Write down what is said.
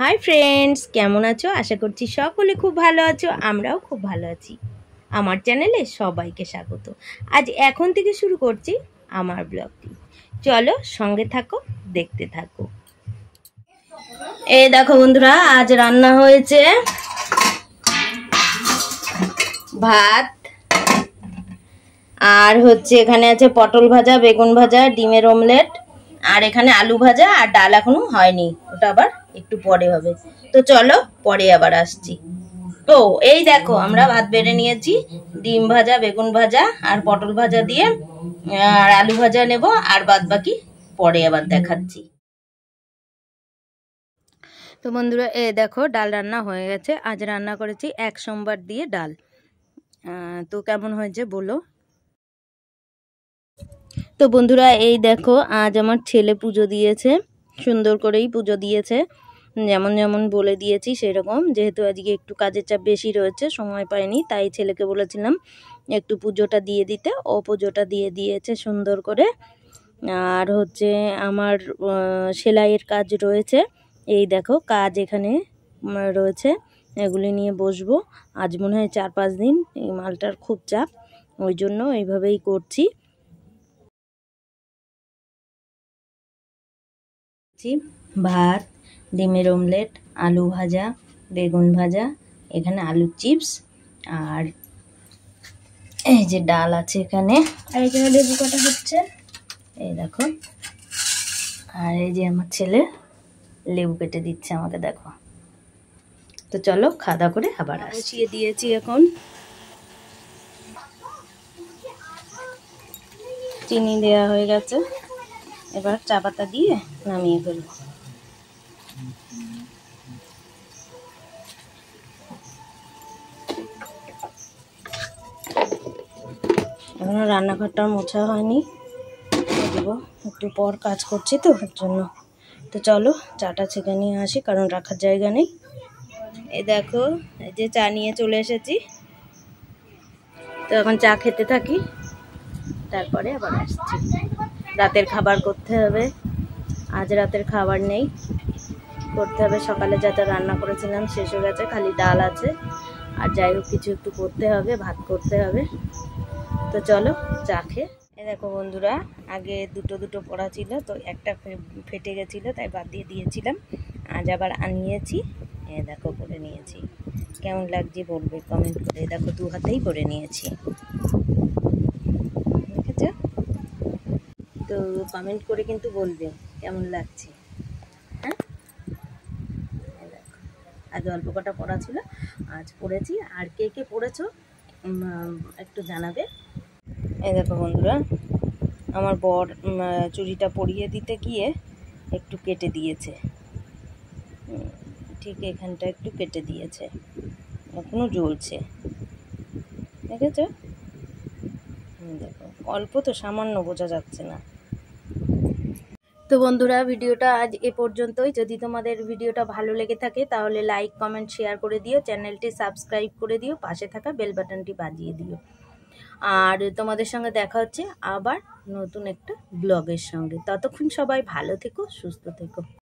Hi friends, কেমন আছো? আশা করছি সকলে খুব ভালো আছো। আমরাও খুব ভালো আছি। আমার চ্যানেলে সবাইকে স্বাগত। আজ এখন থেকে শুরু করছি আমার ব্লগটি। চলো সঙ্গে থাকো, দেখতে থাকো। এই দেখো বন্ধুরা, আজ রান্না হয়েছে ভাত, আর হচ্ছে এখানে আছে পটল ভাজা, বেগুন ভাজা, ডিমের অমলেট, আর এখানে আলু ভাজা, আর ডাল এখনো হয়নি, ওটা আবার একটু পরে হবে। তো চলো পরে আবার আসছি। তো এই দেখো, আমরা ভাত বেড়ে নিয়েছি, ডিম ভাজা, বেগুন ভাজা আর পটল ভাজা দিয়ে, আর আলু ভাজা নেব, আর বাদ বাকি পরে আবার দেখাচ্ছি। তো বন্ধুরা, দেখো ডাল রান্না হয়ে গেছে। আজ রান্না করেছি এক সোমবার দিয়ে ডাল। তো কেমন হয়েছে বলো। তো বন্ধুরা, এই দেখো আজ আমার ছেলে পুজো দিয়েছে, সুন্দর করেই পুজো দিয়েছে, যেমন যেমন বলে দিয়েছি সেরকম। যেহেতু আজকে একটু কাজের চাপ বেশি রয়েছে, সময় পাইনি, তাই ছেলেকে বলেছিলাম একটু পুজোটা দিয়ে দিতে। ও পুজোটা দিয়ে দিয়েছে সুন্দর করে। আর হচ্ছে আমার সেলাইয়ের কাজ রয়েছে। এই দেখো কাজ এখানে রয়েছে, এগুলি নিয়ে বসবো। আজ মনে হয় 4-5 দিন এই মালটার খুব চাপ, ওই জন্য এইভাবেই করছি। ভাত, ডিমের অমলেট, আলু ভাজা, বেগুন ভাজা, এখানে আলুর চিপস, আর এই যে ডাল আছে এখানে, আর এখানে লেবু কাটা হচ্ছে, এই দেখো। আর এই যে আমার ছেলে লেবু কেটে দিচ্ছে আমাকে, দেখো। তো চলো খাওয়া দাওয়া করে আবার বসিয়ে দিয়েছি। এখন চিনি দেওয়া হয়ে গেছে, এবার চা পাতা দিয়ে নামিয়ে ফেলবো। এখনো রান্নাঘরটা মোছা হয়নি, দেবো একটু পর, কাজ করছি তো ওর জন্য। তো চলো চাটা ছেঁকে নিয়ে আসি, কারণ রাখার জায়গা নেই। এই দেখো, এই যে চা নিয়ে চলে এসেছি। তো এখন চা খেতে থাকি, তারপরে আবার আসছি। রাতের খাবার করতে হবে, আজ রাতের খাবার নেই, করতে হবে। সকালে যাতে রান্না করেছিলাম শেষ হয়ে গেছে, খালি ডাল আছে। আর যাই হোক কিছু একটু করতে হবে, ভাত করতে হবে। তো চলো চা খেয়ে। এই দেখো বন্ধুরা, আগে দুটো দুটো পড়া ছিল, তো একটা ফেটে গেছিলো, তাই বাদ দিয়ে দিয়েছিলাম। আজ আবার আনিয়েছি, এই দেখো করে নিয়েছি। কেমন লাগছে বলবে কমেন্ট করে। দেখো 2 হাতেই করে নিয়েছি, দেখেছ? তো কমেন্ট করে কিন্তু বলবে কেমন লাগছে। হ্যাঁ, দেখো আজ অল্প কটা পড়া ছিল, আজ পড়েছি। আর কে কে পড়েছো একটু জানাবে। এই দেখো বন্ধুরা, আমার বর চুড়িটা পরিয়ে দিতে গিয়ে একটু কেটে দিয়েছে, ঠিক এখানটা একটু কেটে দিয়েছে, এখনো জ্বলছে, দেখেছো? দেখো অল্প তো, সামান্য, বোঝা যাচ্ছে না। তো বন্ধুরা, ভিডিওটা আজ এ পর্যন্তই। যদি তোমাদের ভিডিওটা ভালো লেগে থাকে তাহলে লাইক, কমেন্ট, শেয়ার করে দিও, চ্যানেলটি সাবস্ক্রাইব করে দিও, পাশে থাকা বেল বাটনটি বাজিয়ে দিও। আর তোমাদের সঙ্গে দেখা হচ্ছে আবার নতুন একটা ব্লগের সঙ্গে। ততক্ষণ সবাই ভালো থেকো, সুস্থ থেকো।